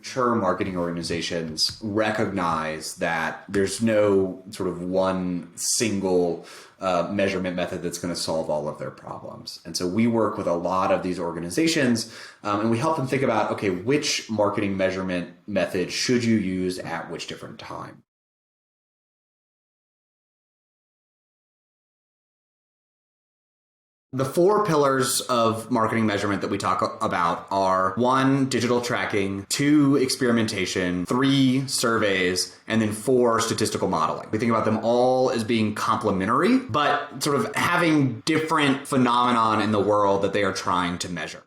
mature marketing organizations recognize that there's no sort of one single measurement method that's going to solve all of their problems. And so we work with a lot of these organizations and we help them think about, okay, which marketing measurement method should you use at which different time? The four pillars of marketing measurement that we talk about are 1, digital tracking, 2, experimentation, 3, surveys, and then 4, statistical modeling. We think about them all as being complementary, but sort of having different phenomenon in the world that they are trying to measure.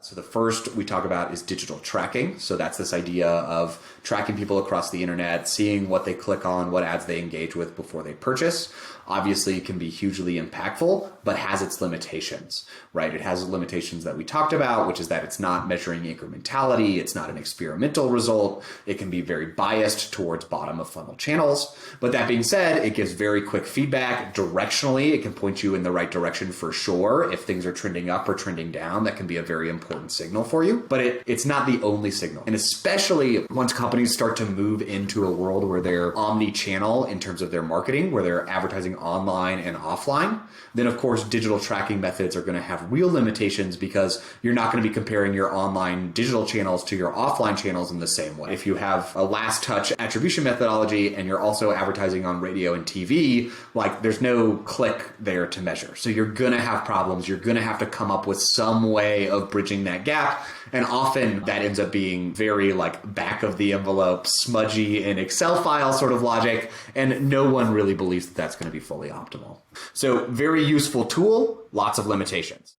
So the first we talk about is digital tracking. So that's this idea of tracking people across the internet, seeing what they click on, what ads they engage with before they purchase. Obviously, it can be hugely impactful, but has its limitations, right? It has limitations that we talked about, which is that it's not measuring incrementality. It's not an experimental result. It can be very biased towards bottom of funnel channels. But that being said, it gives very quick feedback directionally. It can point you in the right direction for sure. If things are trending up or trending down, that can be a very important signal for you. But it's not the only signal. And especially once companies start to move into a world where they're omni-channel in terms of their marketing, where they're advertising online and offline, then of course digital tracking methods are going to have real limitations because you're not going to be comparing your online digital channels to your offline channels in the same way. If you have a last touch attribution methodology and you're also advertising on radio and TV, like there's no click there to measure. So you're going to have problems. You're going to have to come up with some way of bridging that gap. And often that ends up being very like back of the envelope, smudgy in Excel file sort of logic. And no one really believes that that's going to be fully optimal. So very useful tool, lots of limitations.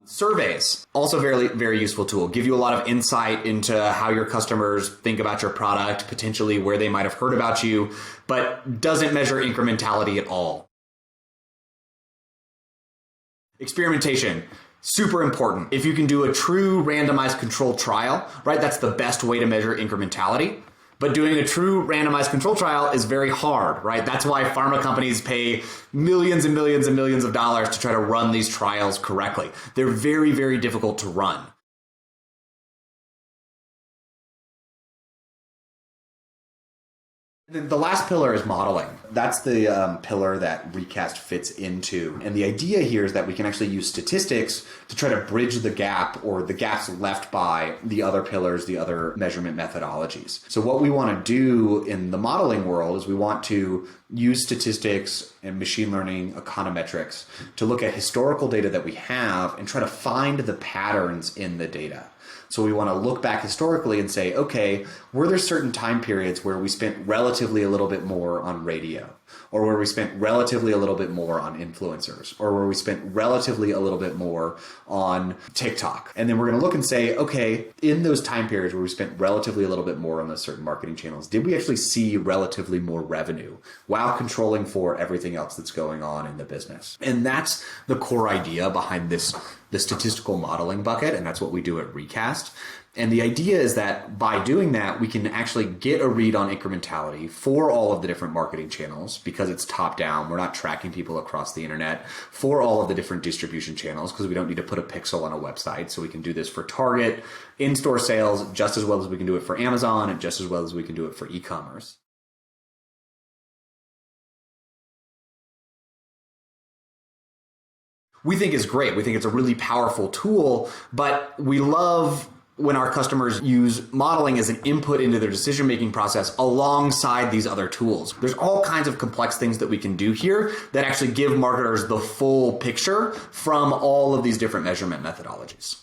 Surveys, also very, very useful tool. Give you a lot of insight into how your customers think about your product, potentially where they might have heard about you, but doesn't measure incrementality at all. Experimentation. Super important. If you can do a true randomized controlled trial, right, that's the best way to measure incrementality. But doing a true randomized control trial is very hard, right? That's why pharma companies pay millions and millions and millions of dollars to try to run these trials correctly. They're very, very difficult to run. The last pillar is modeling. That's the pillar that Recast fits into. And the idea here is that we can actually use statistics to try to bridge the gap or the gaps left by the other pillars, the other measurement methodologies. So what we want to do in the modeling world is we want to use statistics and machine learning econometrics to look at historical data that we have and try to find the patterns in the data. So we want to look back historically and say, okay, were there certain time periods where we spent relatively a little bit more on radio, or where we spent relatively a little bit more on influencers, or where we spent relatively a little bit more on TikTok? And then we're going to look and say, okay, in those time periods where we spent relatively a little bit more on those certain marketing channels, did we actually see relatively more revenue while controlling for everything else that's going on in the business? And that's the core idea behind the statistical modeling bucket, and that's what we do at Recast. And the idea is that by doing that, we can actually get a read on incrementality for all of the different marketing channels because it's top down. We're not tracking people across the internet for all of the different distribution channels because we don't need to put a pixel on a website. So we can do this for Target, in-store sales, just as well as we can do it for Amazon and just as well as we can do it for e-commerce. We think is great. We think it's a really powerful tool, but we love when our customers use modeling as an input into their decision-making process alongside these other tools. There's all kinds of complex things that we can do here that actually give marketers the full picture from all of these different measurement methodologies.